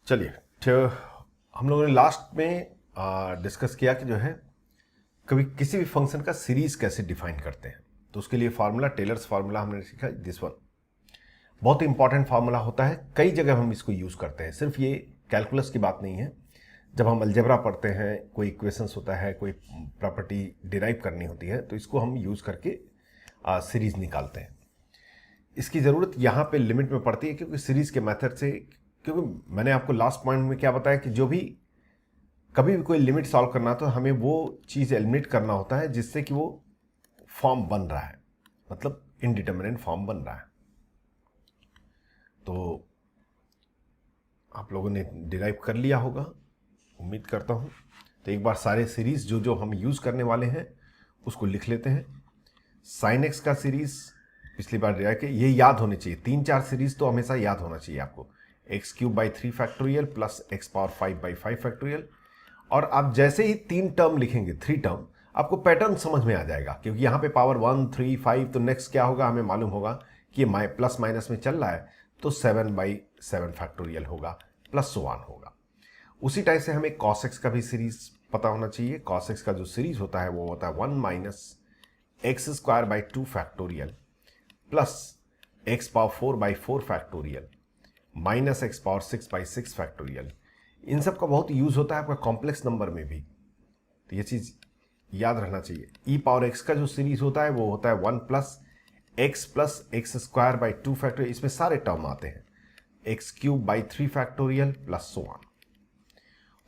चलिए, तो हम लोगों ने लास्ट में डिस्कस किया कि जो है कभी किसी भी फंक्शन का सीरीज कैसे डिफाइन करते हैं। तो उसके लिए फार्मूला, टेलर्स फार्मूला हमने सीखा। दिस वन बहुत इंपॉर्टेंट फार्मूला होता है, कई जगह हम इसको यूज़ करते हैं। सिर्फ ये कैलकुलस की बात नहीं है। जब हम अलजेब्रा पढ़ते हैं, कोई इक्वेशंस होता है, कोई प्रॉपर्टी डिराइव करनी होती है, तो इसको हम यूज़ करके सीरीज निकालते हैं। इसकी ज़रूरत यहाँ पे लिमिट में पड़ती है, क्योंकि सीरीज के मेथड से, क्योंकि मैंने आपको लास्ट पॉइंट में क्या बताया कि जो भी कभी भी कोई लिमिट सॉल्व करना तो हमें वो चीज़ एलिमिनेट करना होता है जिससे कि वो फॉर्म बन रहा है, मतलब इनडिटर्मिनेट फॉर्म बन रहा है। तो आप लोगों ने डिराइव कर लिया होगा, उम्मीद करता हूँ। तो एक बार सारे सीरीज जो जो हम यूज़ करने वाले हैं उसको लिख लेते हैं। साइन एक्स का सीरीज पिछली बार डिराइव किया, ये याद होनी चाहिए। 3-4 सीरीज तो हमेशा याद होना चाहिए आपको। x³ 3 factorial plus x⁵5 factorial. और आप जैसे ही 3 टर्म लिखेंगे, 3 टर्म, आपको पैटर्न समझ में आ जाएगा, क्योंकि यहाँ पे पावर 1, 3, 5, तो नेक्स्ट क्या होगा हमें मालूम होगा कि ये प्लस माइनस में चल रहा है, तो 7/7 फैक्टोरियल होगा, प्लस सो ऑन होगा। उसी टाइप से हमें cos x का भी सीरीज पता होना चाहिए। cos x का जो सीरीज होता है वो होता है 1 - x² 2 factorial plus x⁴/4 factorial minus x⁴6/6 factorial. इन सब का बहुत यूज होता है आपका कॉम्प्लेक्स नंबर में भी, तो ये चीज याद रहना चाहिए। e⁻x का जो सीरीज होता है वो होता है 1 + x + x² 2 फैक्टोरियल। इसमें सारे टर्म आते हैं, x³ 3 factorial plus so on,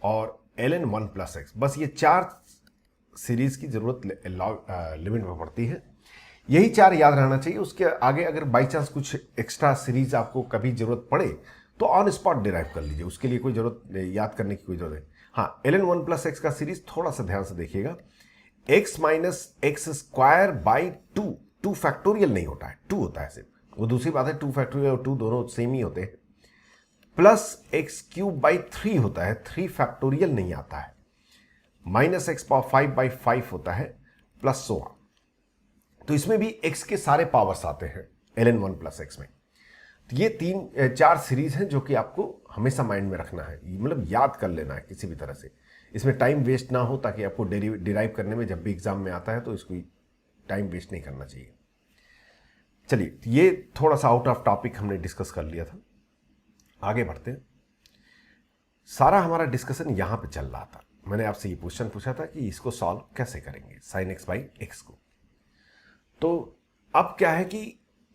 और ln 1 + x। बस ये 4 सीरीज की जरूरत लिमिट में पड़ती है। यही 4 याद रहना चाहिए। उसके आगे अगर बाई चांस कुछ एक्स्ट्रा सीरीज आपको कभी जरूरत पड़े तो ऑन स्पॉट डिराइव कर लीजिए, उसके लिए कोई जरूरत याद करने की कोई जरूरत है। हाँ, ln 1 + x का सीरीज थोड़ा सा ध्यान से देखिएगा। x - x² 2 फैक्टोरियल नहीं होता है, 2 होता है सिर्फ। वो दूसरी बात है, 2 फैक्टोरियल और 2 दोनों सेम ही होते हैं। प्लस x³ 3 होता है, 3 फैक्टोरियल नहीं आता है। माइनस x⁵5 होता है, प्लस सो ऑन। तो इसमें भी x के सारे पावर्स आते हैं ln 1 + x में। तो ये 3-4 सीरीज हैं जो कि आपको हमेशा माइंड में रखना है, मतलब याद कर लेना है किसी भी तरह से। इसमें टाइम वेस्ट ना हो, ताकि आपको डिराइव करने में जब भी एग्जाम में आता है तो इसको टाइम वेस्ट नहीं करना चाहिए। चलिए, ये थोड़ा सा आउट ऑफ टॉपिक हमने डिस्कस कर लिया था, आगे बढ़ते हैं। सारा हमारा डिस्कशन यहां पे चल रहा था। मैंने आपसे ये क्वेश्चन पूछा था कि इसको सॉल्व कैसे करेंगे, sin x/x को। तो अब क्या है कि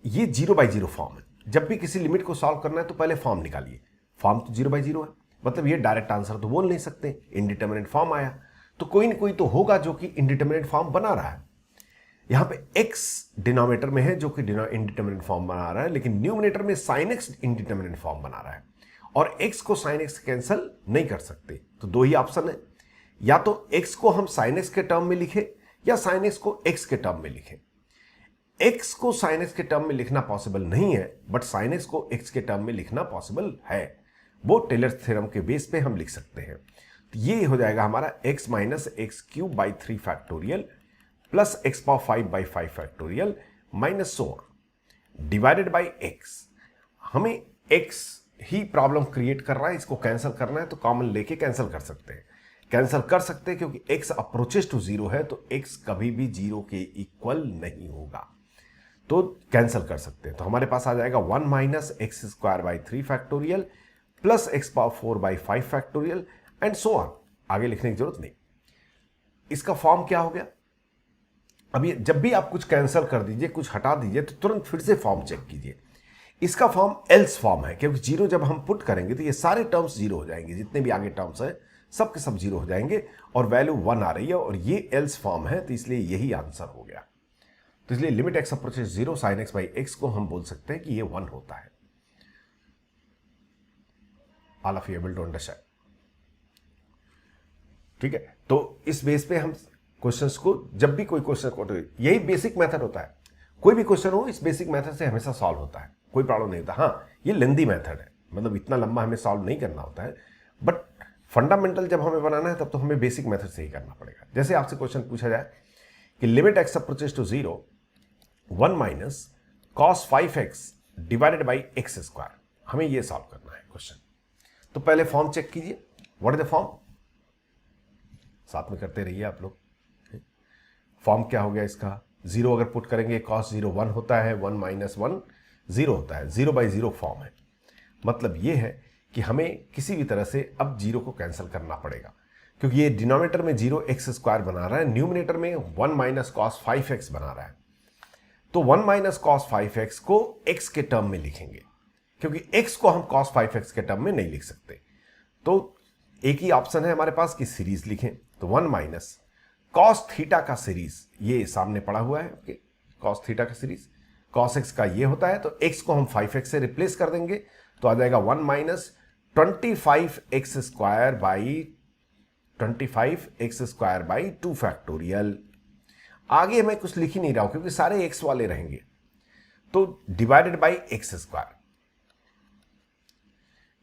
ये 0/0 फॉर्म है। जब भी किसी लिमिट को सॉल्व करना है तो पहले फॉर्म निकालिए। फॉर्म तो 0/0 है, मतलब ये डायरेक्ट आंसर तो बोल नहीं सकते। इनडिटर्मिनेट फॉर्म आया तो कोई ना कोई तो होगा जो कि इनडिटर्मिनेट फॉर्म बना रहा है। यहां पे x डिनोमिनेटर में है जो कि इनडिटर्मिनेट फॉर्म बना रहा है, लेकिन न्यूमिनेटर में sin x इनडिटर्मिनेट फॉर्म बना रहा है। और x को sin x कैंसिल नहीं कर सकते, तो 2 ही ऑप्शन है, या तो x को हम sin x के टर्म में लिखे या sin x को x के टर्म में लिखे। x को sin x के टर्म में लिखना पॉसिबल नहीं है, बट sin x को x के टर्म में लिखना पॉसिबल है। वो टेलर थ्योरम के बेस पे हम लिख सकते हैं। तो ये हो जाएगा हमारा x - x³ 3 factorial plus x⁵5 factorial minus so on divided by x। हमें x ही प्रॉब्लम क्रिएट कर रहा है, इसको कैंसिल करना है तो कॉमन लेके कैंसिल कर सकते हैं। कैंसिल कर सकते हैं क्योंकि x अप्रोचेस टू 0 है, तो x कभी भी 0 के इक्वल नहीं होगा, तो कैंसिल कर सकते हैं। तो हमारे पास आ जाएगा 1 - x² 3 factorial plus x⁴5 factorial and so on. आगे लिखने की जरूरत नहीं। इसका फॉर्म क्या हो गया? अब ये जब भी आप कुछ कैंसिल कर दीजिए, कुछ हटा दीजिए, तो तुरंत फिर से फॉर्म चेक कीजिए। इसका फॉर्म एल्स फॉर्म है, क्योंकि 0 जब हम पुट करेंगे तो ये सारे टर्म्स 0 हो जाएंगे, जितने भी आगे टर्म्स हैं सब के सब 0 हो जाएंगे, और वैल्यू 1 आ रही है, और ये एल्स फॉर्म है, तो इसलिए यही आंसर हो गया। तो इसलिए limit x approaches 0 sin x/x को हम बोल सकते हैं कि ये 1 होता है। All of you able to understand? ठीक है, तो इस बेस पे हम क्वेश्चंस को, जब भी कोई क्वेश्चन को, यही बेसिक मेथड होता है। कोई भी क्वेश्चन हो, इस बेसिक मेथड से हमेशा सॉल्व होता है, कोई प्रॉब्लम नहीं होता। हाँ, ये लेंदी मेथड है, मतलब इतना लंबा हमें सॉल्व नहीं करना होता है, बट फंडामेंटल जब हमें बनाना है तब तो हमें बेसिक मेथड से ही करना पड़ेगा। जैसे आपसे क्वेश्चन पूछा जाए कि limit x approaches to 0 1 - cos 5x divided by x², हमें ये सॉल्व करना है क्वेश्चन। तो पहले फॉर्म चेक कीजिए, व्हाट इज द फॉर्म, साथ में करते रहिए आप लोग। फॉर्म क्या हो गया इसका, 0 अगर पुट करेंगे cos 0 1 होता है, 1 माइनस 1 0 होता है, 0/0 फॉर्म है। मतलब ये है कि हमें किसी भी तरह से अब 0 को कैंसिल करना पड़ेगा, क्योंकि ये डिनोमिनेटर में 0x² बना रहा है, न्यूमिनेटर में 1 माइनस cos 5x बना रहा है। तो 1 माइनस cos 5x को x के टर्म में लिखेंगे, क्योंकि x को हम cos 5x के टर्म में नहीं लिख सकते। तो एक ही ऑप्शन है हमारे पास कि सीरीज लिखें, तो 1 माइनस cos थीटा का सीरीज, ये सामने पड़ा हुआ है ओके, cos थीटा का सीरीज cos x का ये होता है, तो x को हम 5x से रिप्लेस कर देंगे, तो आ जाएगा 1 माइनस 25x² बाई 2 फैक्टोरियल। आगे मैं कुछ लिख ही नहीं रहा हूं क्योंकि सारे x वाले रहेंगे, तो डिवाइडेड बाई x²।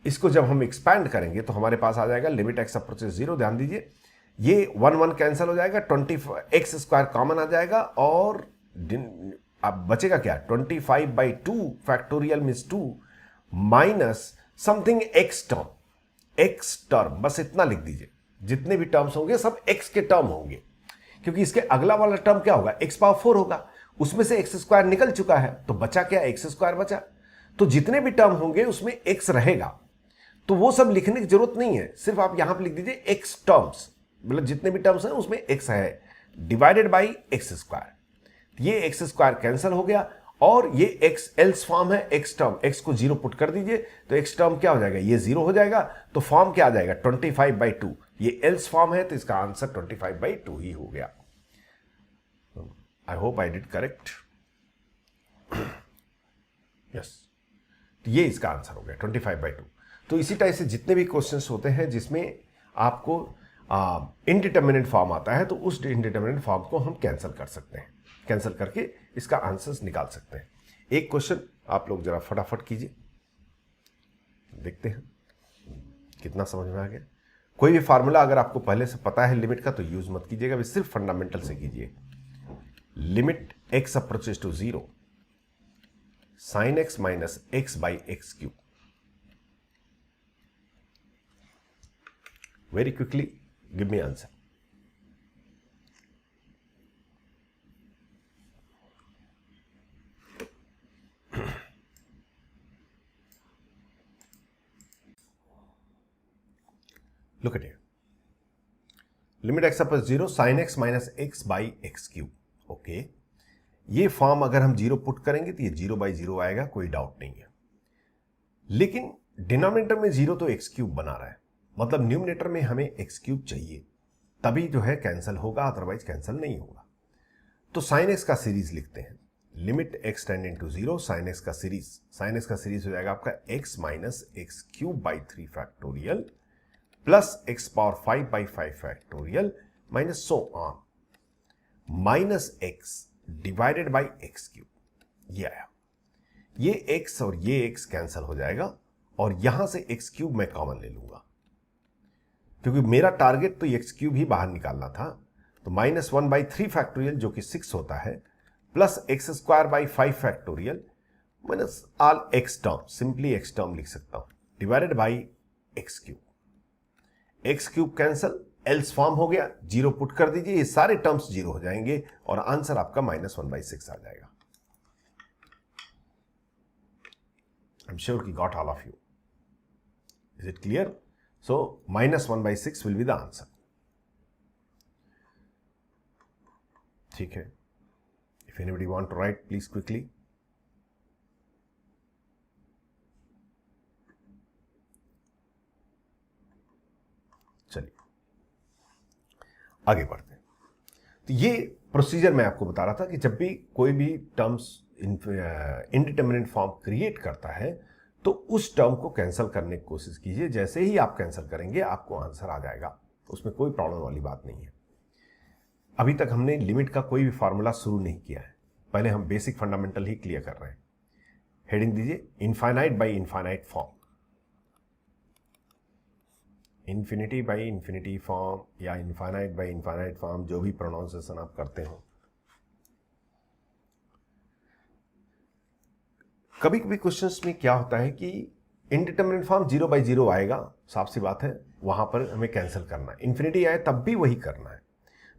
इसको जब हम एक्सपैंड करेंगे तो हमारे पास आ जाएगा लिमिट x अप्रोचेस 0। ध्यान दीजिए ये 1 1 कैंसिल हो जाएगा, 20x² कॉमन आ जाएगा, और अब बचेगा क्या, 25/2 factorial means 2 minus something x term, बस इतना लिख दीजिए। जितने भी टर्म्स होंगे सब x के टर्म होंगे, क्योंकि इसके अगला वाला टर्म क्या होगा, x⁴ होगा, उसमें से x² निकल चुका है, तो बचा क्या, x² बचा। तो जितने भी टर्म होंगे उसमें x रहेगा, तो वो सब लिखने की जरूरत नहीं है, सिर्फ आप यहां पर लिख दीजिए x टर्म्स, मतलब जितने भी टर्म्स हैं उसमें x है, डिवाइडेड बाई x²। ये x² कैंसिल हो गया, और ये x एल्स फॉर्म है, x टर्म, x को 0 पुट कर दीजिए, तो x टर्म क्या हो जाएगा, ये 0 हो जाएगा, तो फॉर्म क्या आ जाएगा 25/2। ये एल्स फॉर्म है, तो इसका आंसर 25/2 ही हो गया। I hope I did correct, yes, ये इसका आंसर हो गया 25/2। तो इसी टाइप से जितने भी क्वेश्चंस होते हैं जिसमें आपको इनडिटर्मिनेट फॉर्म आता है, तो उस इनडिटर्मिनेट फॉर्म को हम कैंसिल कर सकते हैं, कैंसिल करके इसका आंसर्स निकाल सकते हैं। एक क्वेश्चन आप लोग जरा फटाफट कीजिए, देखते हैं कितना समझ में आ गया। कोई भी फार्मूला अगर आपको पहले से पता है लिमिट का तो यूज मत कीजिएगा, सिर्फ फंडामेंटल से कीजिए। Limit x approaches to 0 sin x minus x/x³। Very quickly give me answer. Look at here. Limit x approach 0 sin x minus x/x³। Okay, ये फॉर्म अगर हम 0 पुट करेंगे तो ये 0/0 आएगा, कोई डाउट नहीं है। लेकिन डिनोमिनेटर में 0 तो x³ बना रहा है, मतलब न्यूमिनेटर में हमें x³ चाहिए, तभी जो है कैंसिल होगा, अदरवाइज कैंसिल नहीं होगा। तो sin x का सीरीज लिखते हैं, limit x tending to 0 sin x का सीरीज हो जाएगा आपका x minus x³ 3 factorial plus x⁵/5 factorial minus so on minus x divided by x³। ये आया, ये x और ये x कैंसिल हो जाएगा, और यहां से x³ मैं कॉमन ले लूंगा, क्योंकि मेरा टारगेट तो x³ ही बाहर निकालना था। तो -1/3 फैक्टोरियल जो कि 6 होता है, plus x² 5 factorial minus all x term, simply x term लिख सकता हूं, divided by x³। x³ cancel, else form हो गया, 0 पुट कर दीजिए, ये सारे टर्म्स 0 हो जाएंगे, और आंसर आपका -1/6 आ जाएगा। आई एम श्योर कि got all of you, is it clear? So -1/6 will be the answer. ठीक है, if anybody want to write please quickly. चलिए आगे बढ़ते हैं। तो ये प्रोसीजर मैं आपको बता रहा था कि जब भी कोई भी टर्म्स इनडिटर्मिनेट फॉर्म क्रिएट करता है तो उस टर्म को कैंसिल करने की कोशिश कीजिए। जैसे ही आप कैंसिल करेंगे आपको आंसर आ जाएगा, उसमें कोई प्रॉब्लम वाली बात नहीं है। अभी तक हमने लिमिट का कोई भी फार्मूला शुरू नहीं किया है, पहले हम बेसिक फंडामेंटल ही क्लियर कर रहे हैं। हेडिंग दीजिए infinite by infinite form, infinity by infinity form या इनफाइनाइट बाई इनफाइनाइट फॉर्म, जो भी प्रोनाउंसिएशन आप करते हो। कभी कभी क्वेश्चंस में क्या होता है कि इनडिटर्मिनेट फॉर्म 0/0 आएगा, साफ सी बात है, वहां पर हमें कैंसिल करना है। इन्फिनिटी आए तब भी वही करना है,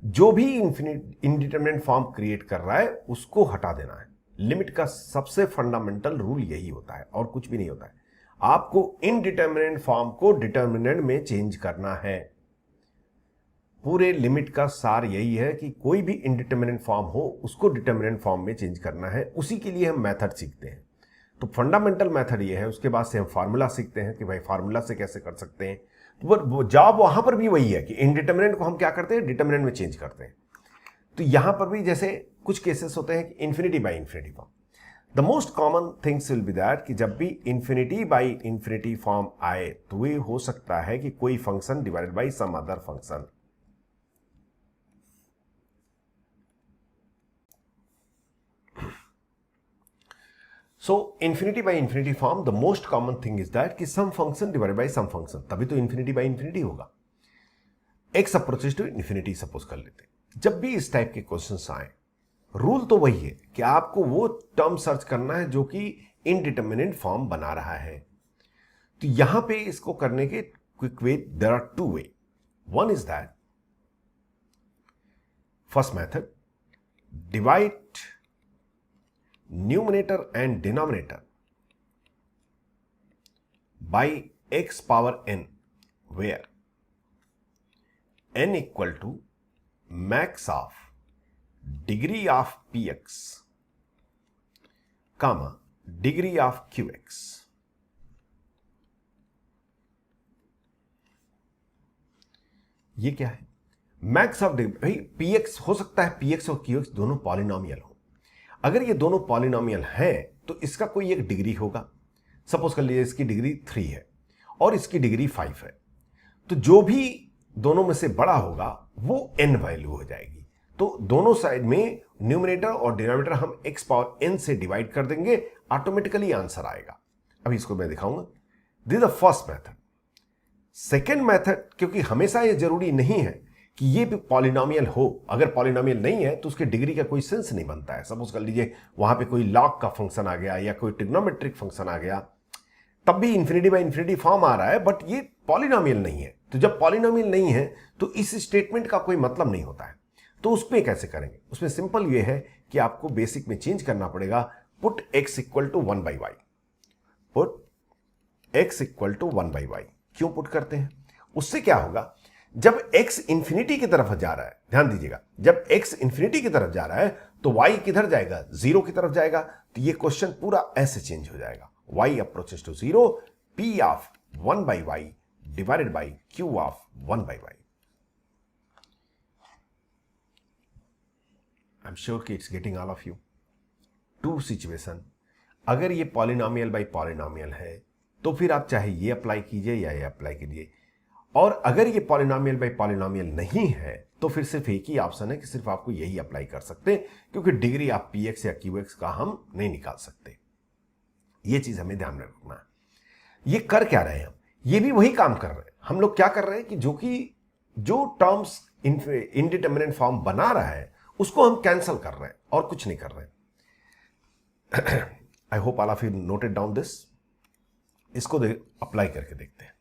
जो भी इनडिटर्मिनेट फॉर्म क्रिएट कर रहा है उसको हटा देना है। लिमिट का सबसे फंडामेंटल रूल यही होता है और कुछ भी नहीं होता है। आपको इनडिटर्मिनेट फॉर्म को डिटर्मिनेंट में चेंज करना है। पूरे लिमिट का सार यही है कि कोई भी इनडिटर्मिनेट फॉर्म हो उसको डिटर्मिनेंट फॉर्म में चेंज करना है। उसी के लिए हम मेथड सीखते हैं। तो फंडामेंटल मेथड ये है, उसके बाद से हम फार्मूला सीखते हैं कि भाई फार्मूला से कैसे कर सकते हैं। तो वो जॉब वहां पर भी वही है कि इनडिटर्मिनेंट को हम क्या करते हैं, डिटर्मिनेंट में चेंज करते हैं। तो यहां पर भी जैसे कुछ केसेस होते हैं कि infinity by infinity form. The most common things will be that कि जब भी इन्फिनिटी बाई इन्फिनिटी फॉर्म आए तो ये हो सकता है कि कोई function divided by some other function. So infinity by infinity form, the most common thing is that कि some function divided by some function, तभी तो इन्फिनिटी बाई इन्फिनिटी होगा। X approaches to infinity suppose कर लेते हैं। जब भी इस टाइप के क्वेश्चंस आए, रूल तो वही है कि आपको वो टर्म सर्च करना है जो कि इनडिटर्मिनेट फॉर्म बना रहा है। तो यहां पे इसको करने के quick way, there are two way. One is that, first method, divide numerator and denominator by x power n, where n equal to max of degree of px comma degree of qx। ये क्या है? Max of degree. भाई px हो सकता है px और qx दोनों polynomial हो। अगर ये दोनों पॉलिनोमियल हैं तो इसका कोई एक डिग्री होगा। सपोज कर लीजिए इसकी डिग्री 3 है और इसकी डिग्री 5 है, तो जो भी दोनों में से बड़ा होगा वो n वैल्यू हो जाएगी। तो दोनों साइड में न्यूमरेटर और डिनोमिनेटर हम x पावर n से डिवाइड कर देंगे, ऑटोमेटिकली आंसर आएगा। अभी इसको मैं दिखाऊंगा। This is the first method. Second method, क्योंकि हमेशा ये जरूरी नहीं है कि ये भी पॉलिनोमियल हो। अगर पॉलिनोमियल नहीं है तो उसकी डिग्री का कोई सेंस नहीं बनता है। सपोज कर लीजिए वहां पे कोई लॉग का फंक्शन आ गया या कोई ट्रिग्नोमेट्रिक फंक्शन आ गया, तब भी इन्फिनिटी बाई इन्फिनिटी फॉर्म आ रहा है, बट ये पॉलिनोमियल नहीं है। तो जब पॉलिनोमियल नहीं है तो इस स्टेटमेंट का कोई मतलब नहीं होता है। तो उसमें कैसे करेंगे? उसमें सिंपल ये है कि आपको बेसिक में चेंज करना पड़ेगा। Put x equal to 1/y। Put x equal to 1/y। क्यों पुट करते हैं? उससे क्या होगा, जब x इंफिनिटी की तरफ जा रहा है, ध्यान दीजिएगा, जब x इंफिनिटी की तरफ जा रहा है तो y किधर जाएगा? 0 की तरफ जाएगा। तो ये क्वेश्चन पूरा ऐसे चेंज हो जाएगा। y approaches to 0, p of 1/y divided by q of 1/y। I am sure कि it's getting all of you. Two situation, अगर ये पॉलिनोमियल बाई पॉलिनोमियल है तो फिर आप चाहे ये अप्लाई कीजिए या ये अप्लाई कीजिए, और अगर ये पॉलिनोमियल बाई पॉलिनोमियल नहीं है तो फिर सिर्फ एक ही ऑप्शन है कि सिर्फ आपको यही अप्लाई कर सकते हैं, क्योंकि डिग्री ऑफ px या qx का हम नहीं निकाल सकते। ये चीज हमें ध्यान में रखना है। ये कर क्या रहे हैं हम? ये भी वही काम कर रहे हैं। हम लोग क्या कर रहे हैं कि जो टर्म्स इनडिटर्मिनेट फॉर्म बना रहा है उसको हम कैंसिल कर रहे हैं और कुछ नहीं कर रहे हैं। I hope all of you noted down this. इसको अप्लाई करके देखते हैं।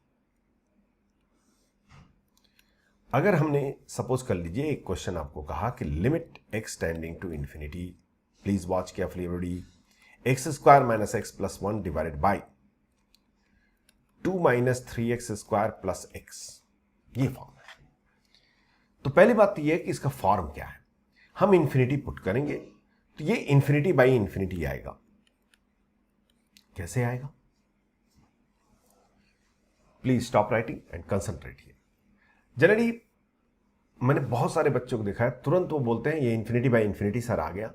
अगर हमने सपोज कर लीजिए एक क्वेश्चन आपको कहा कि limit x tending to infinity, please watch carefully everybody, x square minus x plus 1 divided by 2 minus 3x square plus x, ये फॉर्म है। तो पहली बात तो ये है कि इसका फॉर्म क्या है। हम इंफिनिटी पुट करेंगे तो ये इंफिनिटी बाई इंफिनिटी आएगा। कैसे आएगा? Please stop writing and concentrate here. Generally मैंने बहुत सारे बच्चों को देखा है, तुरंत वो बोलते हैं ये इन्फिनिटी बाई इन्फिनिटी सर आ गया,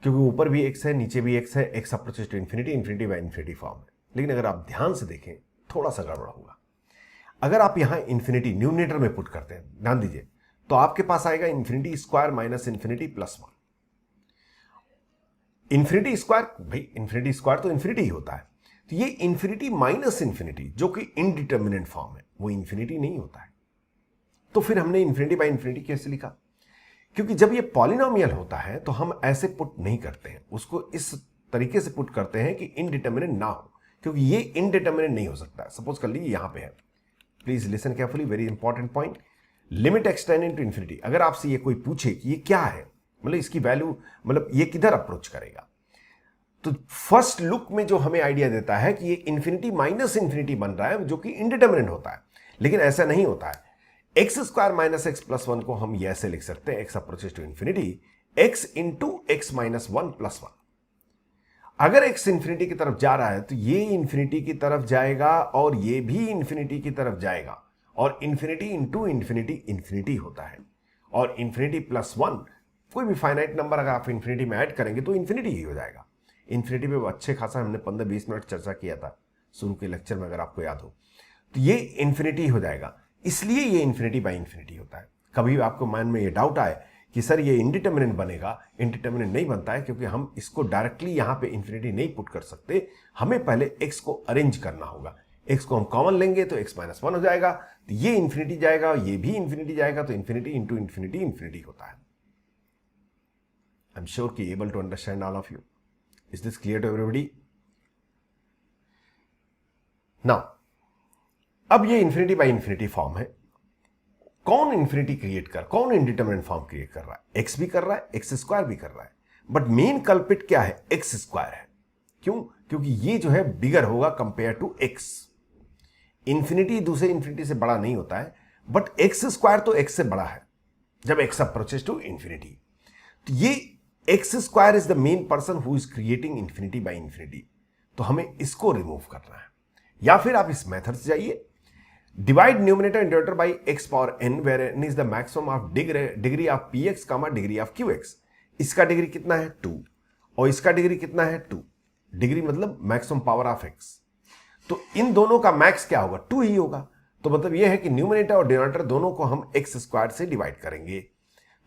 क्योंकि ऊपर भी x है नीचे भी x है, x approaches to infinity, infinity by infinity form है। लेकिन अगर आप ध्यान से देखें थोड़ा सा गड़बड़ होगा। अगर आप यहां इन्फिनिटी न्यूमरेटर में पुट करते हैं, ध्यान दीजिए, तो आपके पास आएगा infinity square minus infinity plus 1। Infinity square, भाई इन्फिनिटी स्क्वायर तो इन्फिनिटी ही होता है। तो ये इन्फिनिटी माइनस इन्फिनिटी जो कि इनडिटर्मिनेंट फॉर्म है, वो इन्फिनिटी नहीं होता है। तो फिर हमने इन्फिनिटी बाई इन्फिनिटी कैसे लिखा? क्योंकि जब ये पॉलिनोमियल होता है तो हम ऐसे पुट नहीं करते हैं, उसको इस तरीके से पुट करते हैं कि इनडिटर्मिनेंट ना हो, क्योंकि ये इनडिटर्मिनेट नहीं हो सकता। सपोज कर लीजिए यहां पे है, please listen carefully, very important point, limit extending to infinity. अगर आपसे ये कोई पूछे कि ये क्या है, मतलब इसकी वैल्यू, मतलब ये किधर अप्रोच करेगा, तो फर्स्ट लुक में जो हमें आइडिया देता है कि ये इन्फिनिटी माइनस इन्फिनिटी बन रहा है, जो कि इनडिटर्मिनेट होता है। लेकिन ऐसा नहीं होता है। X square minus x plus one को हम ये ऐसे लिख सकते हैं, x approaches to infinity x into x minus one plus one. अगर एक्स इंफिनिटी की तरफ जा रहा है तो ये इंफिनिटी की तरफ जाएगा और ये भी इंफिनिटी की तरफ जाएगा, और इंफिनिटी इंटू इंफिनिटी इंफिनिटी होता है, और इंफिनिटी प्लस वन, कोई भी फाइनाइट नंबर अगर आप इंफिनिटी में ऐड करेंगे तो इंफिनिटी ही हो जाएगा। इंफिनिटी पे अच्छे खासा हमने 15-20 मिनट चर्चा किया था शुरू के लेक्चर में, अगर आपको याद हो, तो ये इंफिनिटी हो जाएगा। इसलिए ये इंफिनिटी बाई इंफिनिटी होता है। कभी आपको माइंड में ये डाउट आए कि सर ये इंडिटर्मिनेट बनेगा, इंडिटर्मिनेट नहीं बनता है, क्योंकि हम इसको डायरेक्टली यहां पे इंफिनिटी नहीं पुट कर सकते, हमें पहले एक्स को अरेंज करना होगा। एक्स को हम कॉमन लेंगे तो एक्स माइनस वन हो जाएगा, तो ये इंफिनिटी जाएगा, ये भी इंफिनिटी जाएगा, तो इंफिनिटी इंटू इंफिनिटी इंफिनिटी होता है। आई एम श्योर कि able to understand all of you. Is this clear to everybody? Now अब ये इंफिनिटी बाई इंफिनिटी फॉर्म है। कौन इंफिनिटी क्रिएट कौन इंडिटर्मिनेट फॉर्म क्रिएट कर रहा है? एक्स भी कर रहा है, एक्स स्क्वायर भी कर रहा है, बट मेन कल्पिट क्या है? एक्स स्क्वायर है। क्यों? क्योंकि ये जो है बिगर होगा कंपेयर टू एक्स। इंफिनिटी दूसरे इंफिनिटी से बड़ा नहीं होता है, बट एक्स स्क्वायर तो एक्स से बड़ा है जब एक्स अप्रोचेस टू इंफिनिटी। तो ये x square is the main person who is creating infinity by infinity. तो हमें इसको रिमूव करना है, या फिर आप इस मेथड से जाइए, divide numerator and denominator by x power n where n is the maximum of degree of px comma degree of qx। इसका डिग्री कितना है? 2, और इसका डिग्री कितना है? 2। डिग्री मतलब मैक्सिमम पावर ऑफ x। तो इन दोनों का मैक्स क्या होगा? 2 ही होगा। तो मतलब यह है कि न्यूमरेटर और डिनोमिनेटर दोनों को हम x स्क्वायर से डिवाइड करेंगे,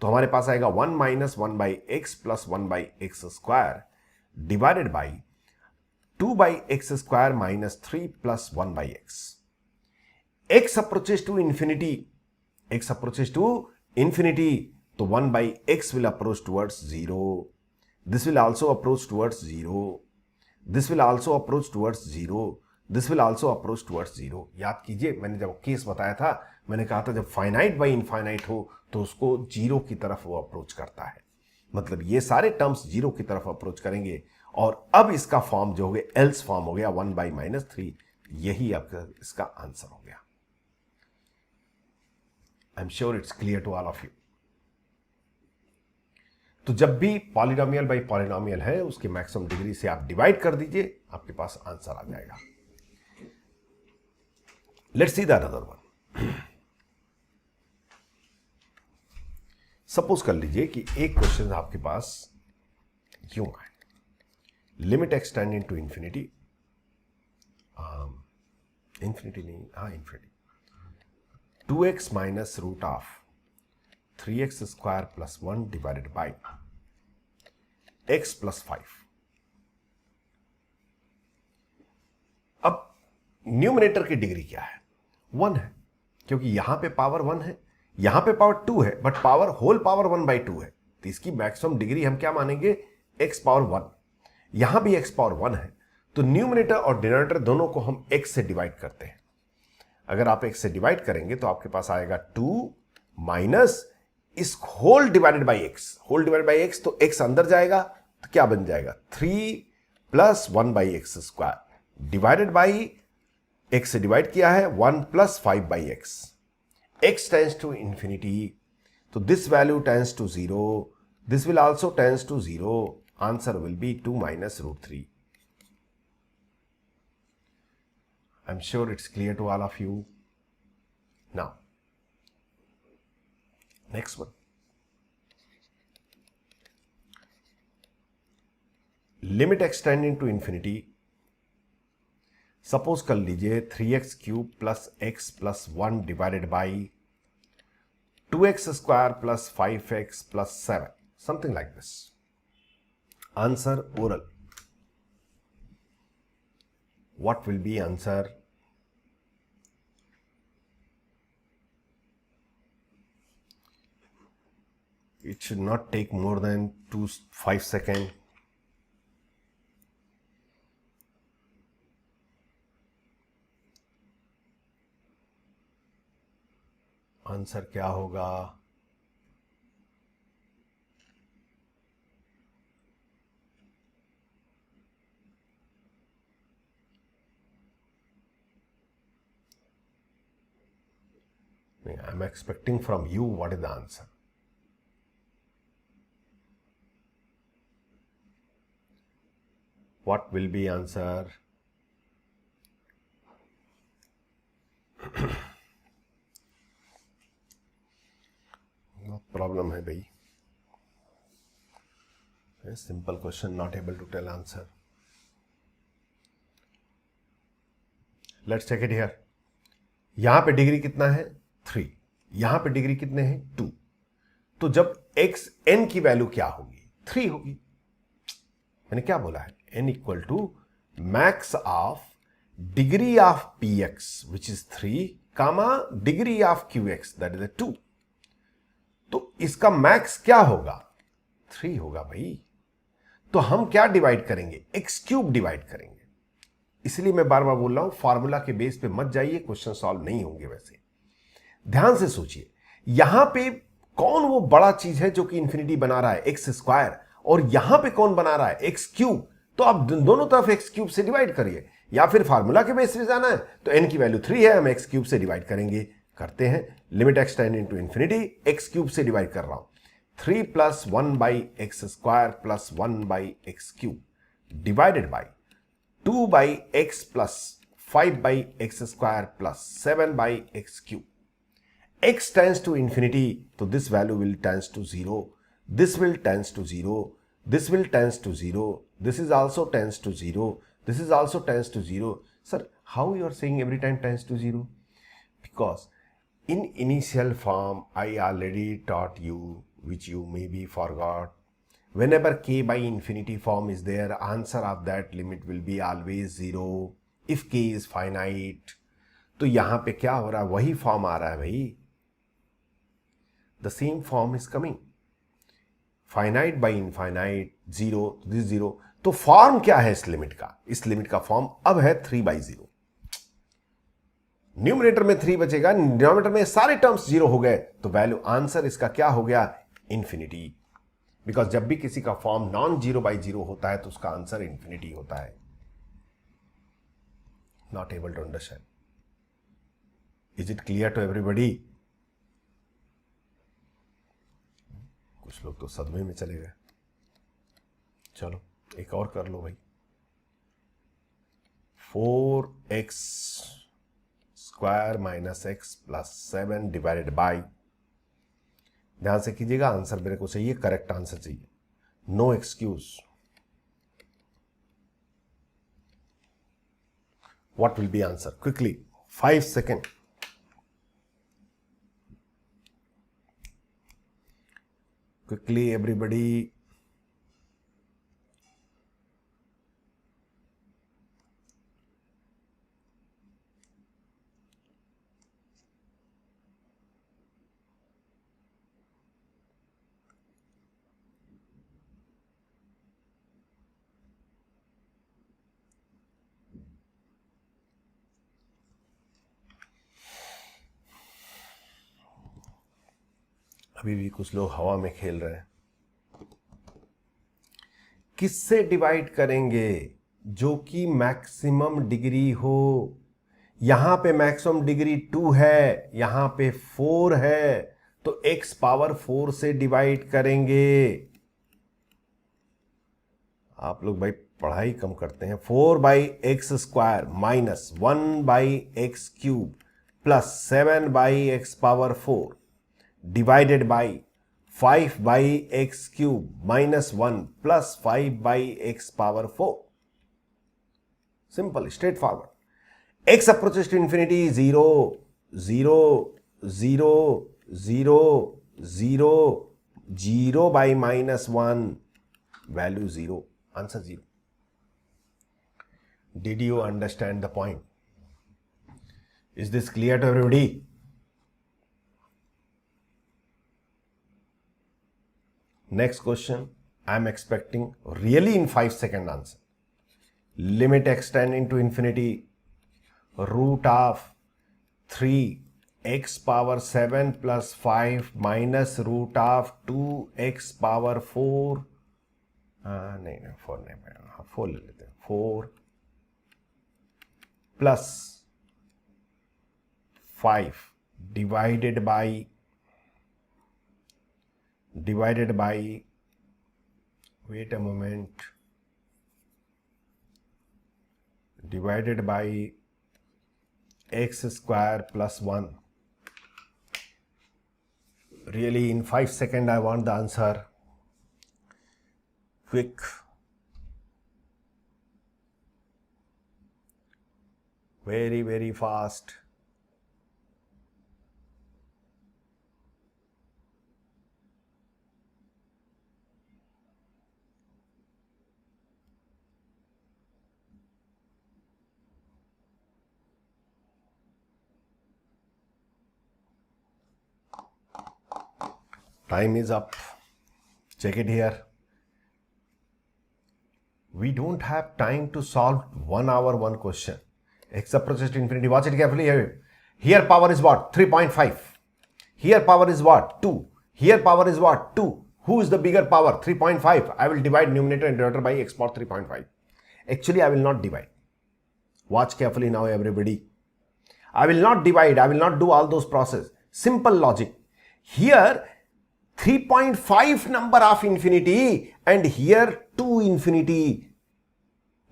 तो हमारे पास आएगा 1 minus 1 by x plus 1 by x square divided by 2 by x square minus 3 plus 1 by x. x approaches to infinity, x approaches to infinity, तो 1 by x will approach towards 0. This will also approach towards 0. This will also approach towards 0. This will also approach towards 0. याद कीजिए, मैंने जब case बताया था, मैंने कहा था जब फाइनाइट बाई इनफाइनाइट हो तो उसको 0 की तरफ वो अप्रोच करता है। मतलब ये सारे टर्म्स 0 की तरफ अप्रोच करेंगे, और अब इसका फॉर्म जो हो गया एल्स फॉर्म हो गया 1 by -3। यही आपका इसका आंसर हो गया। I'm sure it's clear to all of you. तो जब भी पॉलिनोमियल बाई पॉलिनोमियल है उसके मैक्सिमम डिग्री से आप डिवाइड कर दीजिए, आपके पास आंसर आ जाएगा। Let's see the another one. Suppose कर लीजिए कि एक क्वेश्चन आपके पास यूं है, limit extending to infinity, infinity नहीं, infinity, 2x minus root of 3x square plus 1 divided by x plus 5। अब न्यूमरेटर की डिग्री क्या है? 1 है, क्योंकि यहां पे पावर 1 है, यहां पे पावर 2 है, बट पावर होल पावर 1/2 है, तो इसकी मैक्सिमम डिग्री हम क्या मानेंगे? x power 1। यहां भी x पावर 1 है, तो न्यूमरेटर और डिनोमिनेटर दोनों को हम x से डिवाइड करते हैं। अगर आप x से डिवाइड करेंगे तो आपके पास आएगा 2 माइनस इस whole divided by x, whole divided by x, तो x अंदर जाएगा तो क्या बन जाएगा? 3 plus 1 by x square divided by x से डिवाइड किया है 1 plus 5 by x. x tends to infinity, तो this value tends to 0, this will also tends to 0, answer will be 2 minus √3। I'm sure it's clear to all of you. Now, next one. Limit extending to infinity. Suppose कर लीजिए 3x cube plus x plus 1 divided by 2x square plus 5x plus 7. Something like this. Answer oral. What will be answer? It should not take more than 5 seconds. Answer क्या होगा? I am expecting from you what is the answer. What will be answer? Problem है भाई. Simple question, not able to tell answer. Let's take it here. यहां पे degree कितना है? 3. यहां पे डिग्री कितने हैं? 2. तो जब x n की वैल्यू क्या होगी? 3 होगी. मैंने क्या बोला है? n equal to max of degree of px which is 3 comma degree of qx that is 2. तो इसका मैक्स क्या होगा? 3 होगा भाई. तो हम क्या डिवाइड करेंगे? x क्यूब डिवाइड करेंगे. इसलिए मैं बार बार बोल रहा हूं, फॉर्मूला के बेस पे मत जाइए, क्वेश्चन सॉल्व नहीं होंगे. वैसे ध्यान से सोचिए, यहां पे कौन वो बड़ा चीज है जो कि इंफिनिटी बना रहा है? X square. और यहां पे कौन बना रहा है? X cube. तो आप दोनों तरफ एक्स क्यूब से डिवाइड करिए, या फिर फार्मूला के बेस पे जाना है तो n की वैल्यू 3 है, हम एक्स क्यूब से डिवाइड करेंगे. करते हैं. Limit x tend into infinity, x cube से डिवाइड कर रहा हूं. 3 plus 1 by x square plus 1 by x cube divided by 2 by x plus 5 by x square plus 7 by x cube. x tends to infinity, so this value will tends to 0. This will tends to 0. This will tends to 0. This is also tends to 0. This is also tends to 0. Sir, how you are saying every time tends to 0? Because in initial form, I already taught you, which you maybe forgot. Whenever k by infinity form is there, answer of that limit will be always 0. If k is finite. तो यहां पे क्या हो रहा है? वही form आ रहा है भाई. The same form is coming. Finite by infinite, 0, this 0. तो फॉर्म क्या है इस लिमिट का? इस लिमिट का फॉर्म अब है 3/0. न्यूमरेटर में 3 बचेगा, डिनोमिनेटर में सारे टर्म्स 0 हो गए, तो वैल्यू आंसर इसका क्या हो गया? इंफिनिटी. बिकॉज जब भी किसी का फॉर्म नॉन 0/0 होता है तो उसका आंसर इंफिनिटी होता है. Not able to understand. Is it clear to everybody? कुछ लोग तो सदमे में चले गए. चलो एक और कर लो भाई. 4x square minus x plus 7 divided by. ध्यान से कीजिएगा, आंसर मेरे को चाहिए, करेक्ट आंसर चाहिए, no excuse. What will be answer? Quickly, 5 second. Quickly, everybody. अभी भी कुछ लोग हवा में खेल रहे हैं. किससे डिवाइड करेंगे? जो कि मैक्सिमम डिग्री हो. यहां पे मैक्सिमम डिग्री 2 है, यहां पे 4 है, तो x पावर 4 से डिवाइड करेंगे. आप लोग भाई पढ़ाई कम करते हैं. 4 by x square minus 1 by x cube plus 7 by x power 4 divided by 5 by x cube minus 1 plus 5 by x power 4. Simple, straightforward. x approaches to infinity 0 0 0 0 0 0 by minus 1, value 0, answer 0. Did you understand the point? Is this clear to everybody? Next question, I am expecting really in 5 second answer. Limit x tending to infinity, root of 3 x power 7 plus 5 minus root of 2x power 4, नहीं 4 नहीं, 4 ले लेते हैं, 4 plus 5 divided by wait a moment, divided by x square plus 1. Really, in 5 seconds I want the answer. Quick. Very, very fast. Time is up. Check it here. We don't have time to solve 1 hour, one question. X approaches to infinity. Watch it carefully here. Here power is what? 3.5. Here power is what? 2. Here power is what? 2. Who is the bigger power? 3.5. I will divide numerator and denominator by x power 3.5. Actually, I will not divide. Watch carefully now, everybody. I will not divide. I will not do all those processes. Simple logic. Here, 3.5 number of infinity and here 2 infinity.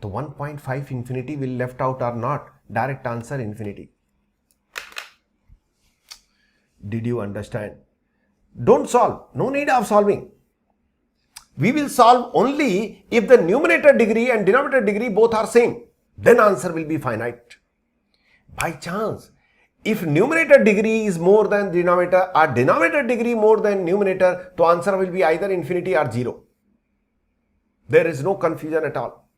The 1.5 infinity will left out or not? Direct answer infinity. Did you understand? Don't solve. No need of solving. We will solve only if the numerator degree and denominator degree both are same. Then answer will be finite. By chance, if numerator degree is more than denominator or denominator degree more than numerator, the answer will be either infinity or 0. There is no confusion at all.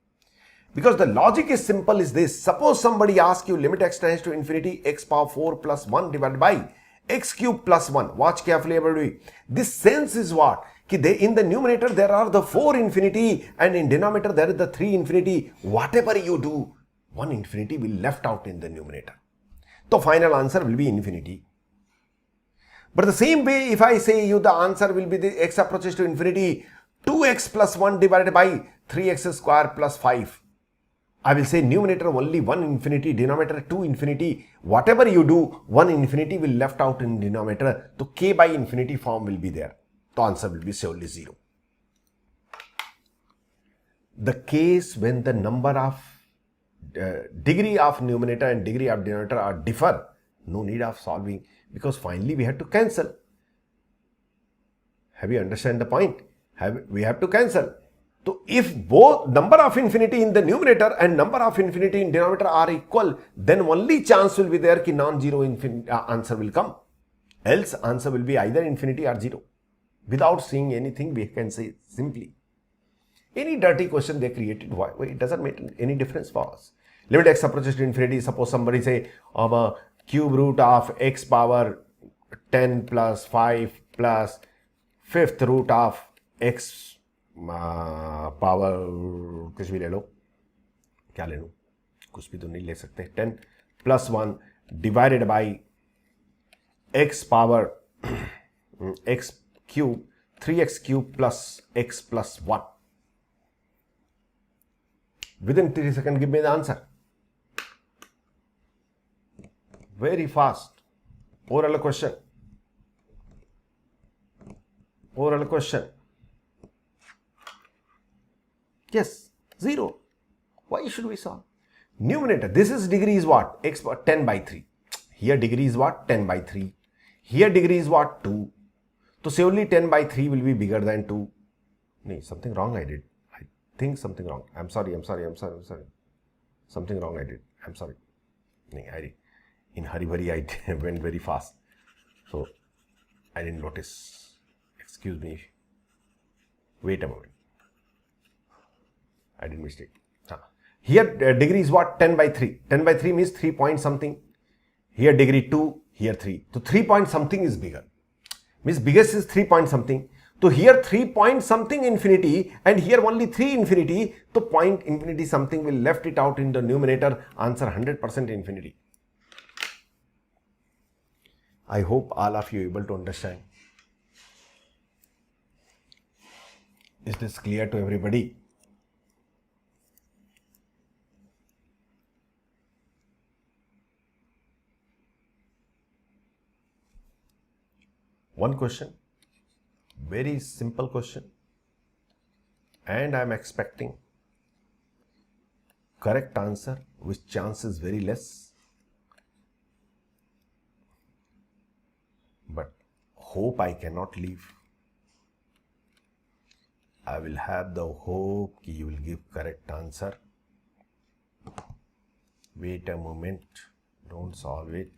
Because the logic is simple is this. Suppose somebody asks you limit x tends to infinity x power 4 plus 1 divided by x cube plus 1. Watch carefully everybody. This sense is what? In the numerator there are the 4 infinity and in denominator there is the 3 infinity. Whatever you do, 1 infinity will left out in the numerator. The final answer will be infinity. But the same way, if I say you the answer will be the x approaches to infinity 2x plus 1 divided by 3x square plus 5. I will say numerator only 1 infinity, denominator 2 infinity. Whatever you do, 1 infinity will left out in denominator. So k by infinity form will be there. The answer will be surely 0. The case when the number of degree of numerator and degree of denominator are differ, no need of solving because finally we have to cancel. Have you understand the point? We have to cancel. So if both number of infinity in the numerator and number of infinity in denominator are equal, then only chance will be there that non-zero answer will come. Else answer will be either infinity or 0. Without seeing anything, we can say simply. Any dirty question they created, why? It doesn't make any difference for us. Limit x approaches to infinity. Suppose somebody say cube root of x power 10 plus 5 plus 5th root of x power कुछ भी ले लो, क्या ले लो, कुछ भी तो नहीं ले सकते. 10 plus 1 divided by x power x cube 3x cube plus x plus 1. Within 3 seconds, give me the answer. Very fast. Oral question. Oral question. Yes, 0. Why should we solve? Numerator, this is degree is what? X 10 by 3. Here degree is what? 10 by 3. Here degree is what? 2. So surely 10 by 3 will be bigger than 2. No, something wrong I did. I think something wrong. I'm sorry. Something wrong I did. I'm sorry. No, in hurry I went very fast. So I didn't notice. Excuse me. Wait a moment. I did mistake. Here degree is what? 10 by 3. 10 by 3 means 3 point something. Here degree 2, here 3. So 3 point something is bigger. Means biggest is 3 point something. So here 3 point something infinity and here only 3 infinity. So point infinity something will left it out in the numerator. Answer 100% infinity. I hope all of you are able to understand. Is this clear to everybody? One question, very simple question, and I am expecting correct answer, which chance is very less, but hope I cannot leave. I will have the hope that you will give correct answer. Wait a moment, don't solve it.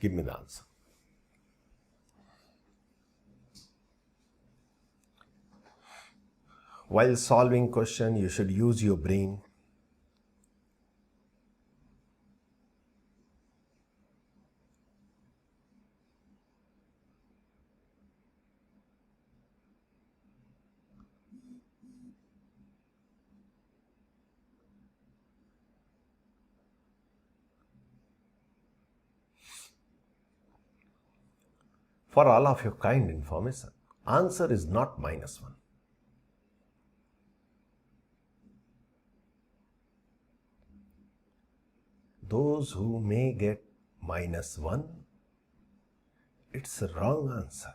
Give me the answer. While solving question, you should use your brain. For all of your kind information, answer is not -1. Those who may get -1, it's a wrong answer.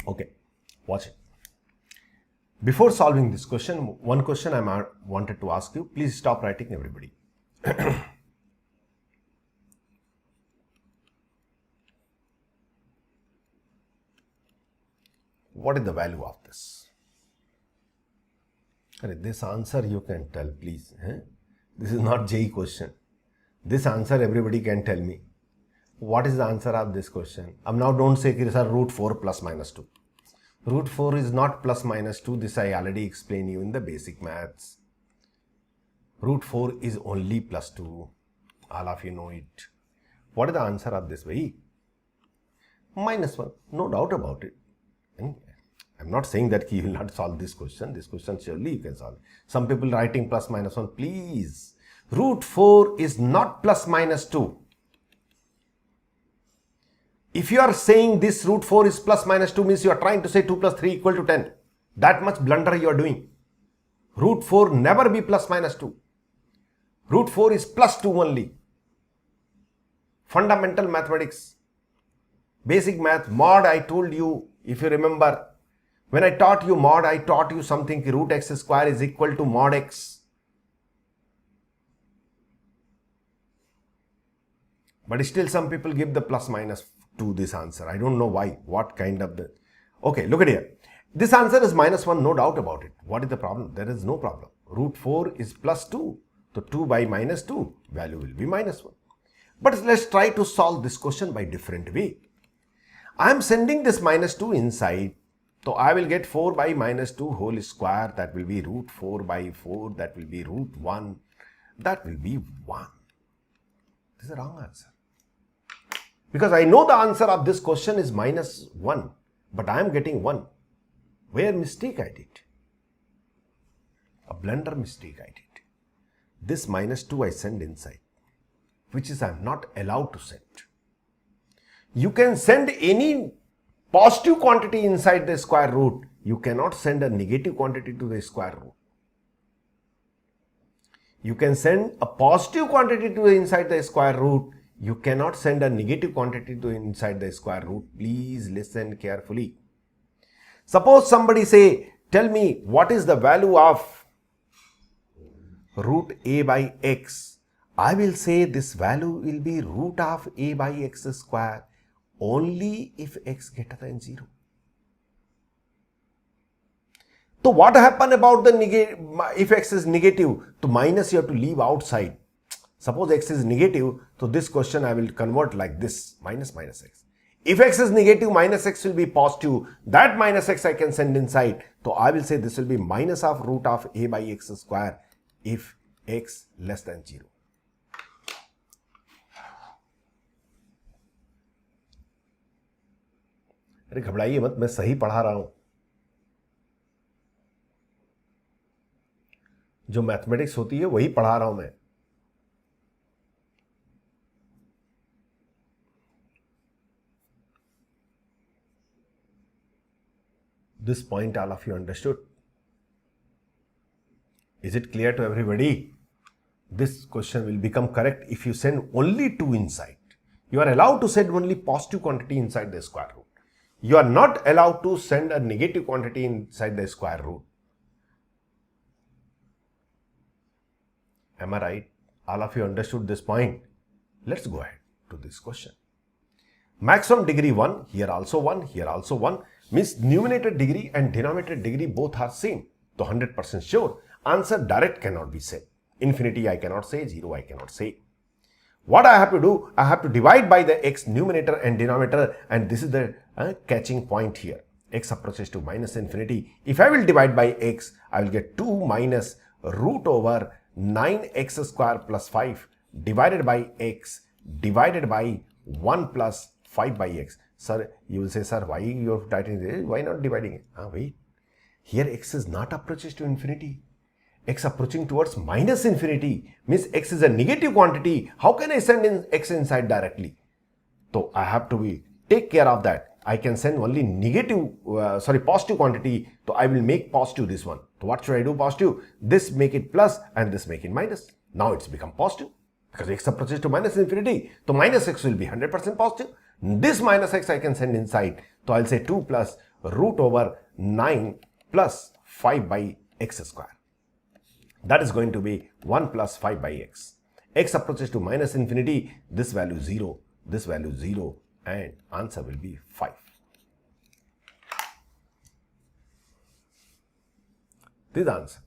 Okay, watch it. Before solving this question, one question I wanted to ask you. Please stop writing, everybody. What is the value of this? This answer you can tell, please. This is not JEE question. This answer everybody can tell me. What is the answer of this question? Now don't say sir, √4 plus -2. √4 is not plus -2. This I already explained you in the basic maths. √4 is only +2. All of you know it. What is the answer of this way? -1. No doubt about it. I'm not saying that you will not solve this question. This question surely you can solve. Some people writing plus -1. Please. √4 is not plus -2. If you are saying this √4 is plus -2 means you are trying to say 2 plus 3 equal to 10. That much blunder you are doing. √4 never be plus -2. √4 is +2 only. Fundamental mathematics. Basic math, mod I told you, if you remember, when I taught you mod, I taught you something, √x² is equal to mod x. But still some people give the plus -2 this answer. I don't know why, what kind of the... Okay, look at here. This answer is -1, no doubt about it. What is the problem? There is no problem. √4 is +2. So 2 by -2, value will be -1. But let's try to solve this question by different way. I am sending this -2 inside. So I will get 4 by -2 whole square. That will be √4 by 4. That will be √1. That will be 1. This is the wrong answer. Because I know the answer of this question is -1. But I am getting 1. Where mistake I did? A blunder mistake I did. This -2 I send inside, which is I am not allowed to send. You can send any positive quantity inside the square root. You cannot send a negative quantity to the square root. You can send a positive quantity to inside the square root. You cannot send a negative quantity to inside the square root. Please listen carefully. Suppose somebody say, tell me what is the value of √a by x. I will say this value will be root of a by x square only if x greater than 0. So what happened about the negative? If x is negative, to minus you have to leave outside. Suppose x is negative, so this question I will convert like this, minus minus x. If x is negative, minus x will be positive. That minus x I can send inside. So I will say this will be minus of root of a by x square if x less than 0. अरे घबराइए मत, मैं सही पढ़ा रहा हूं. जो mathematics होती है वही पढ़ा रहा हूं मैं. This point all of you understood? Is it clear to everybody? This question will become correct if you send only 2 inside. You are allowed to send only positive quantity inside the square root. You are not allowed to send a negative quantity inside the square root. Am I right? All of you understood this point? Let's go ahead to this question. Maximum degree 1, here also 1, here also 1, means numerator degree and denominator degree both are same. So 100% sure, answer direct cannot be said. Infinity I cannot say, 0 I cannot say. What I have to do, I have to divide by the x numerator and denominator, and this is the catching point here. X approaches to minus infinity. If I will divide by x, I will get 2 minus root over 9x square plus 5 divided by x divided by 1 plus 5 by x. Sir, you will say, sir, why you are writing this? Why not dividing it? Wait. Here x is not approaches to infinity. X approaching towards minus infinity means x is a negative quantity. How can I send in x inside directly? So I have to take care of that. I can send only positive quantity. So I will make positive this one. So what should I do positive? This make it plus and this make it minus. Now it's become positive because x approaches to minus infinity. So minus x will be 100% positive. This minus x I can send inside. So I'll say 2 plus root over 9 plus 5 by x square. That is going to be 1 plus 5 by x. X approaches to minus infinity. This value 0, this value 0, and answer will be 5. This answer.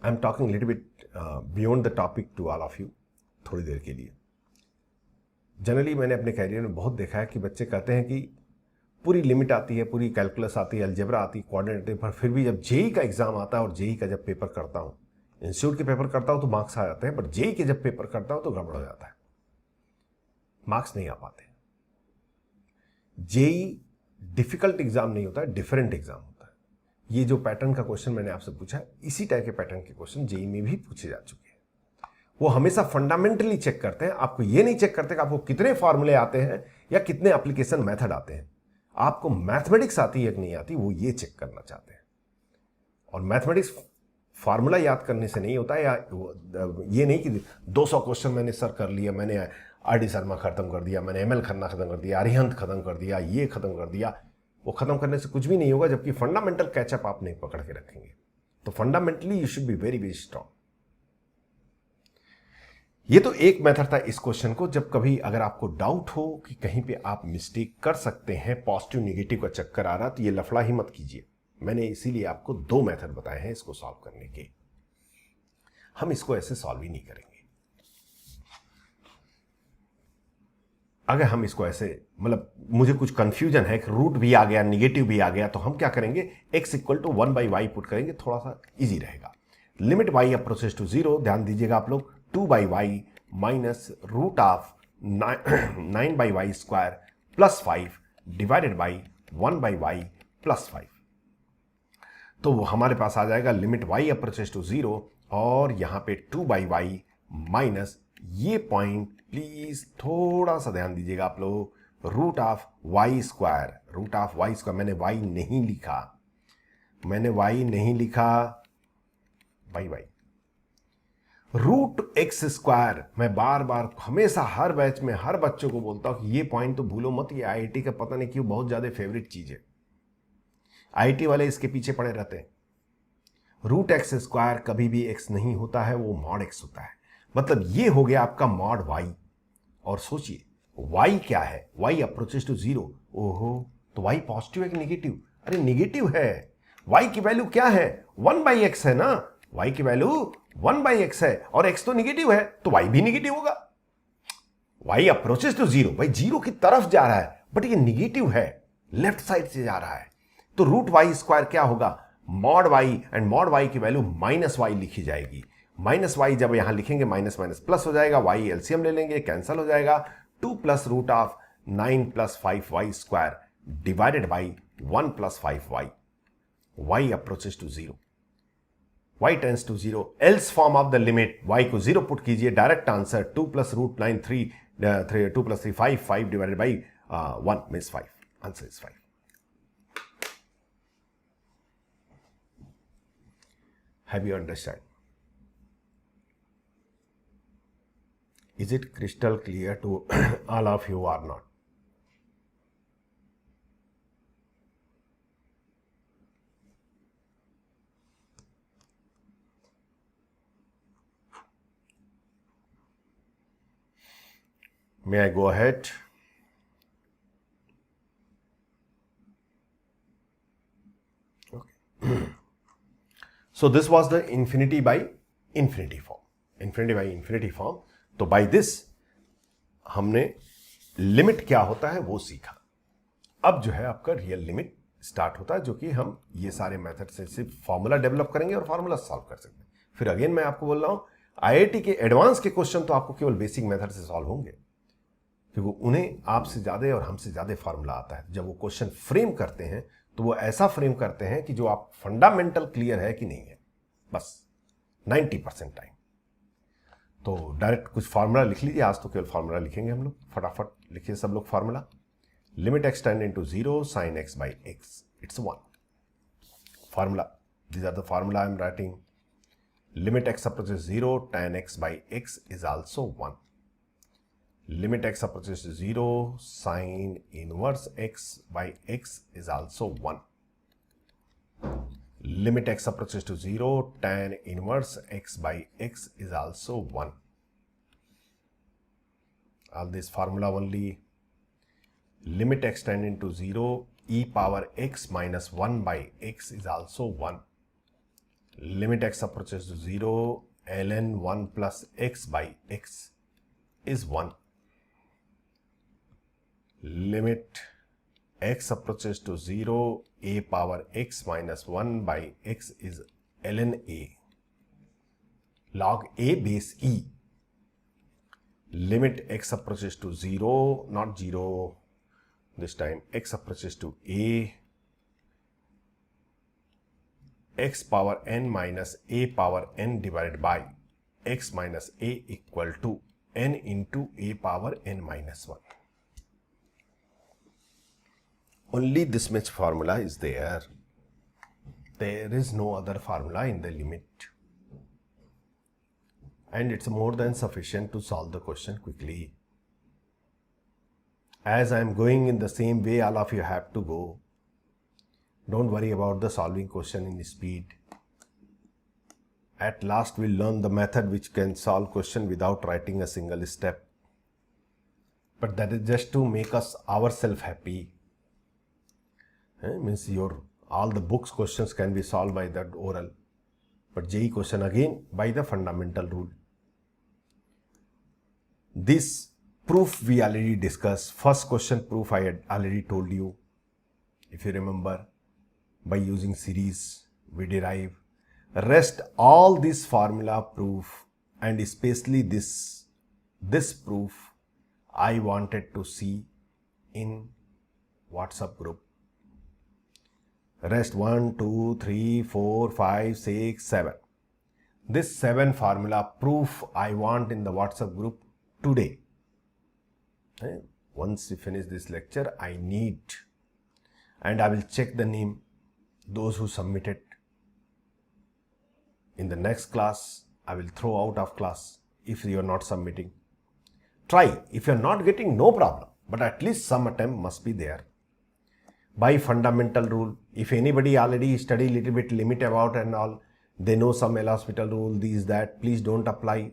I am talking a little bit beyond the topic to all of you. थोड़ी देर के लिए. Generally मैंने अपने career में बहुत देखा है कि बच्चे कहते हैं कि पूरी लिमिट आती है, पूरी कैलकुलस आती है, अलजेब्रा आती है, कोऑर्डिनेटर, पर फिर भी जब जेई का एग्जाम आता है और जेई का जब पेपर करता हूँ, इंस्टीट्यूट के पेपर करता हूँ तो मार्क्स आ जाते हैं, पर जेई के जब पेपर करता हूँ तो गड़बड़ हो जाता है, मार्क्स नहीं आ पाते. जेई डिफिकल्ट एग्जाम नहीं होता है, डिफरेंट एग्जाम होता है. ये जो पैटर्न का क्वेश्चन मैंने आपसे पूछा है, इसी टाइप के पैटर्न के क्वेश्चन जेई में भी पूछे जा चुके हैं. वो हमेशा फंडामेंटली चेक करते हैं, आपको ये नहीं चेक करते कि आपको कितने फॉर्मूले आते हैं या कितने एप्लीकेशन मेथड आते हैं. आपको मैथमेटिक्स आती है कि नहीं आती, वो ये चेक करना चाहते हैं. और मैथमेटिक्स फार्मूला याद करने से नहीं होता है, या ये नहीं कि 200 क्वेश्चन मैंने सर कर लिया, मैंने आर.डी. शर्मा खत्म कर दिया, मैंने एम.एल. खन्ना खत्म कर दिया, अरिहंत खत्म कर दिया, ये खत्म कर दिया. वो खत्म करने से कुछ भी नहीं होगा जबकि फंडामेंटल कैचअप आप नहीं पकड़ के रखेंगे. तो fundamentally you should be very very strong. ये तो एक मेथड था इस क्वेश्चन को. जब कभी अगर आपको डाउट हो कि कहीं पे आप मिस्टेक कर सकते हैं, पॉजिटिव निगेटिव का चक्कर आ रहा, तो ये लफड़ा ही मत कीजिए. मैंने इसीलिए आपको 2 मेथड बताए हैं इसको सॉल्व करने के. हम इसको ऐसे सॉल्व ही नहीं करेंगे. अगर हम इसको ऐसे, मतलब मुझे कुछ कंफ्यूजन है कि रूट भी आ गया, निगेटिव भी आ गया, तो हम क्या करेंगे, x equal to 1 by y put करेंगे, थोड़ा सा इजी रहेगा. लिमिट y अप्रोचेस टू 0, ध्यान दीजिएगा आप लोग, 2 by y minus root of 9 by y square plus 5 divided by 1 by y plus 5. तो वो हमारे पास आ जाएगा लिमिट y अप्रोचेस टू 0, और यहां पे 2 बाई वाई माइनस ये पॉइंट प्लीज थोड़ा सा ध्यान दीजिएगा आप लोग, root of y square. Root of y square मैंने y नहीं लिखा, by y root x square. मैं बार बार हमेशा हर बैच में हर बच्चों को बोलता हूं कि ये पॉइंट तो भूलो मत, ये आईआईटी का पता नहीं क्यों बहुत ज्यादा फेवरेट चीज है. आईआईटी वाले इसके पीछे पड़े रहते हैं. रूट एक्स स्क्वायर कभी भी एक्स नहीं होता है, वो मॉड एक्स होता है. मतलब ये हो गया आपका मॉड वाई. और सोचिए वाई क्या है, वाई अप्रोचेस टू 0. ओहो, तो वाई पॉजिटिव है कि निगेटिव? अरे निगेटिव है. y की वैल्यू क्या है, 1/x है ना, y की वैल्यू 1/x है और x तो निगेटिव है तो y भी निगेटिव होगा। y अप्रोचेस टू जीरो, भाई जीरो की तरफ जा रहा है बट ये निगेटिव है, लेफ्ट साइड से जा रहा है, तो √y² क्या होगा, mod y, and mod y की वैल्यू -y लिखी जाएगी। -y जब यहां लिखेंगे माइनस माइनस प्लस हो जाएगा, y एलसीएम ले लेंगे, कैंसल हो जाएगा, 2 + √9 + 5y² divided by 1 + 5y। y approaches to zero, y tends to zero, else form of the limit, y को जीरो पुट कीजिए, direct answer 2 + √9 2 + 3 5, 5 divided by 1 means 5, answer is 5। Have you understand? Is it crystal clear to all of you or not? May I go ahead? Okay. So this was the infinity by infinity form. Infinity by infinity form. तो by this हमने limit क्या होता है वो सीखा। अब जो है आपका रियल लिमिट स्टार्ट होता है, जो कि हम ये सारे मेथड से सिर्फ फॉर्मूला डेवलप करेंगे और फॉर्मूला सॉल्व कर सकते हैं। फिर अगेन मैं आपको बोल रहा हूं, आईआईटी के एडवांस के क्वेश्चन तो आपको केवल बेसिक मेथड से सॉल्व होंगे, क्योंकि उन्हें आपसे ज्यादा और हमसे ज्यादा फॉर्मूला आता है। जब वो क्वेश्चन फ्रेम करते हैं तो वो ऐसा फ्रेम करते हैं कि जो आप फंडामेंटल क्लियर है कि नहीं है, बस 90% टाइम। तो डायरेक्ट कुछ फार्मूला लिख लीजिए, आज तो केवल फार्मूला लिखेंगे हम लोग, फटाफट लिखिए सब लोग formula. Limit x tend into 0 sin x by x, it's 1 formula. these are the formula I am writing. Limit x approaches 0 tan x by x is also 1. Limit x approaches to 0 sin inverse x by x is also 1. Limit x approaches to 0 tan inverse x by x is also 1. All this formula only. Limit x tending to 0 e power x minus 1 by x is also 1. Limit x approaches to 0 ln 1 plus x by x is 1. Limit x approaches to 0 a power x minus 1 by x is ln a log a base e. Limit x approaches to 0, not 0 this time, x approaches to a, x power n minus a power n divided by x minus a equal to n into a power n minus 1. Only this much formula is there. There is no other formula in the limit. And it's more than sufficient to solve the question quickly. As I am going in the same way, all of you have to go. Don't worry about the solving question in speed. At last we'll learn the method which can solve question without writing a single step. But that is just to make us ourselves happy. Means all the books questions can be solved by that oral, but JEE question again by the fundamental rule. This proof we already discussed. First question proof I had already told you, if you remember, by using series we derive. Rest all this formula proof, and especially this proof I wanted to see in WhatsApp group. Rest 1, 2, 3, 4, 5, 6, 7. This 7 formula proof I want in the WhatsApp group today. Once we finish this lecture, I need, and I will check the name, those who submitted. In the next class, I will throw out of class if you are not submitting. Try. If you are not getting, no problem, but at least some attempt must be there. By fundamental rule, if anybody already studied little bit limit about and all, they know some L'Hospital rule, these, that, please don't apply.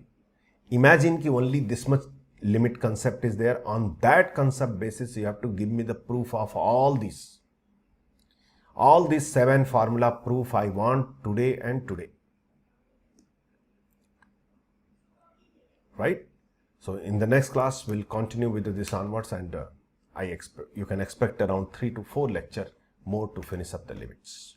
Imagine ki only this much limit concept is there. On that concept basis, you have to give me the proof of all these. all these 7 formula proof I want today and today, right? So in the next class we'll continue with this onwards, and you can expect around 3 to 4 lecture more to finish up the limits.